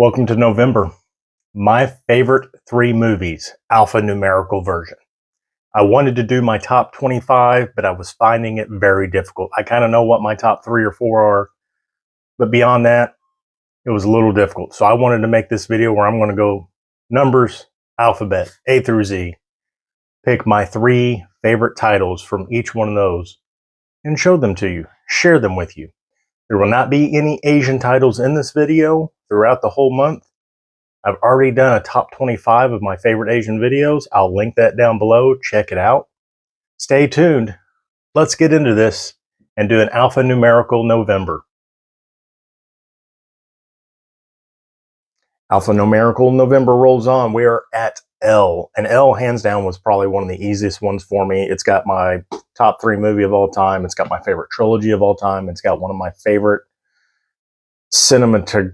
Welcome to November. My favorite 3 movies, alphanumerical version. I wanted to do my top 25, but I was finding it very difficult. I kind of know what my top 3 or 4 are, but beyond that, it was a little difficult. So I wanted to make this video where I'm going to go numbers, alphabet, A through Z, pick my 3 favorite titles from each one of those, and show them to you, share them with you. There will not be any Asian titles in this video throughout the whole month. I've already done a top 25 of my favorite Asian videos. I'll link that down below. Check it out. Stay tuned. Let's get into this and do an alphanumerical November. Alphanumerical November rolls on. We are at L. And L, hands down, was probably one of the easiest ones for me. It's got my top 3 movie of all time. It's got my favorite trilogy of all time. It's got one of my favorite cinematography.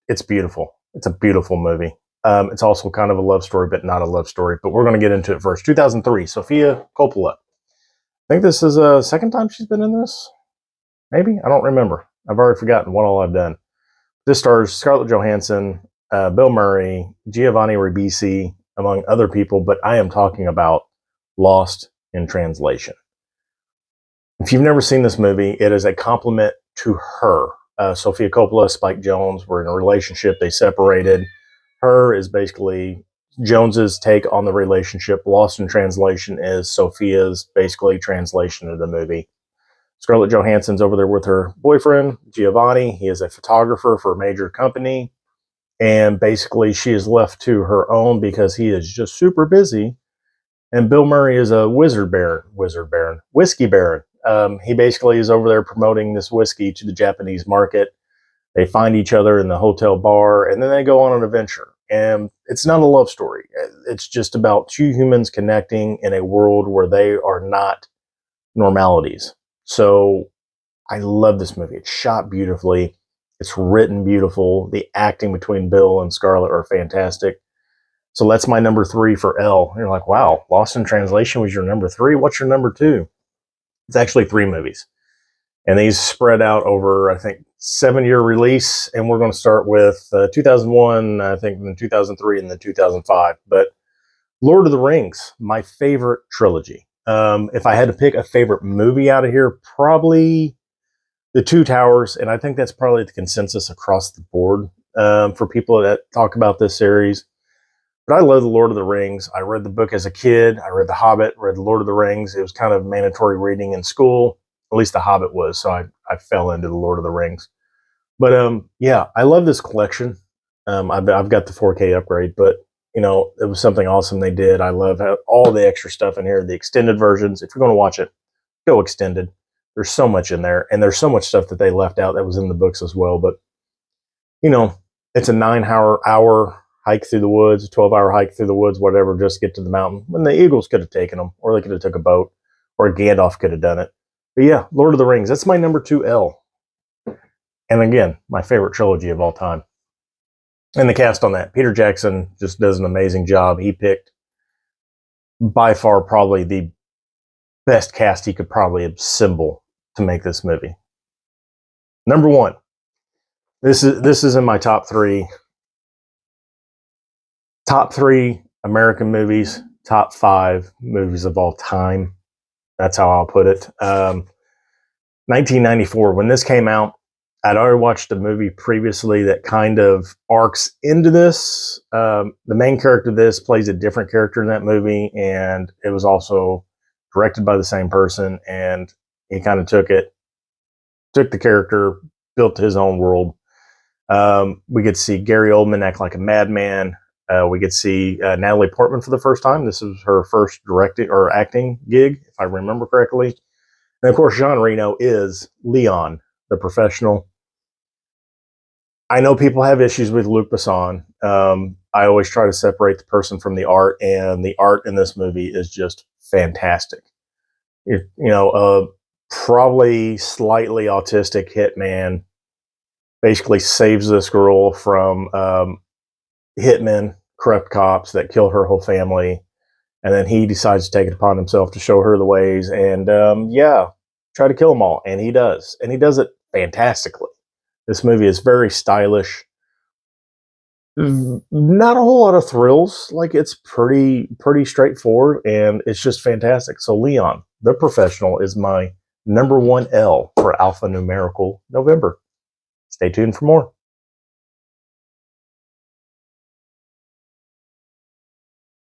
It's beautiful. It's a beautiful movie. It's also kind of a love story, but not a love story. But we're going to get into it first. 2003, Sofia Coppola. I think this is the second time she's been in this. Maybe? I don't remember. I've already forgotten what all I've done. This stars Scarlett Johansson, Bill Murray, Giovanni Ribisi, among other people, but I am talking about Lost in Translation. If you've never seen this movie, it is a compliment to her. Sofia Coppola, Spike Jonze were in a relationship. They separated. Her is basically Jones's take on the relationship. Lost in Translation is Sofia's basically translation of the movie. Scarlett Johansson's over there with her boyfriend, Giovanni. He is a photographer for a major company. And basically she is left to her own because he is just super busy. And Bill Murray is a whiskey baron. He basically is over there promoting this whiskey to the Japanese market. They find each other in the hotel bar, and then they go on an adventure. And it's not a love story. It's just about 2 humans connecting in a world where they are not normalities. So I love this movie. It's shot beautifully. It's written beautiful. The acting between Bill and Scarlett are fantastic. So that's my number 3 for L. And you're like, wow, Lost in Translation was your number 3? What's your number 2? It's actually 3 movies. And these spread out over, I think, 7-year release. And we're going to start with 2001, I think, then 2003, and then 2005. But Lord of the Rings, my favorite trilogy. If I had to pick a favorite movie out of here, probably The Two Towers. And I think that's probably the consensus across the board for people that talk about this series. But I love The Lord of the Rings. I read the book as a kid. I read The Hobbit, read The Lord of the Rings. It was kind of mandatory reading in school. At least The Hobbit was, so I fell into The Lord of the Rings. But yeah, I love this collection. I've got the 4K upgrade, but you know, it was something awesome they did. I love all the extra stuff in here, the extended versions. If you're going to watch it, go extended. There's so much in there, and there's so much stuff that they left out that was in the books as well. But you know, it's a 9-hour hike through the woods, 12-hour hike through the woods, whatever, just to get to the mountain. When the Eagles could have taken them, or they could have took a boat, or Gandalf could have done it. But yeah, Lord of the Rings, that's my number 2 L. And again, my favorite trilogy of all time. And the cast on that, Peter Jackson just does an amazing job. He picked by far probably the best cast he could probably assemble to make this movie. Number 1. This is in my top 3. Top 3 American movies, top 5 movies of all time. That's how I'll put it. 1994, when this came out, I'd already watched a movie previously that kind of arcs into this. The main character of this plays a different character in that movie, and it was also directed by the same person, and he kind of took the character, built his own world. We could see Gary Oldman act like a madman. We could see Natalie Portman for the first time. This is her first directing or acting gig, if I remember correctly. And of course, Jean Reno is Leon, the professional. I know people have issues with Luc Besson. I always try to separate the person from the art, and the art in this movie is just fantastic. You know, probably slightly autistic hitman basically saves this girl from hitmen, corrupt cops that kill her whole family. And then he decides to take it upon himself to show her the ways and, yeah, try to kill them all. And he does. And he does it fantastically. This movie is very stylish. Not a whole lot of thrills. Like, it's pretty straightforward, and it's just fantastic. So Leon, the Professional, is my number one L for Alphanumerical November. Stay tuned for more.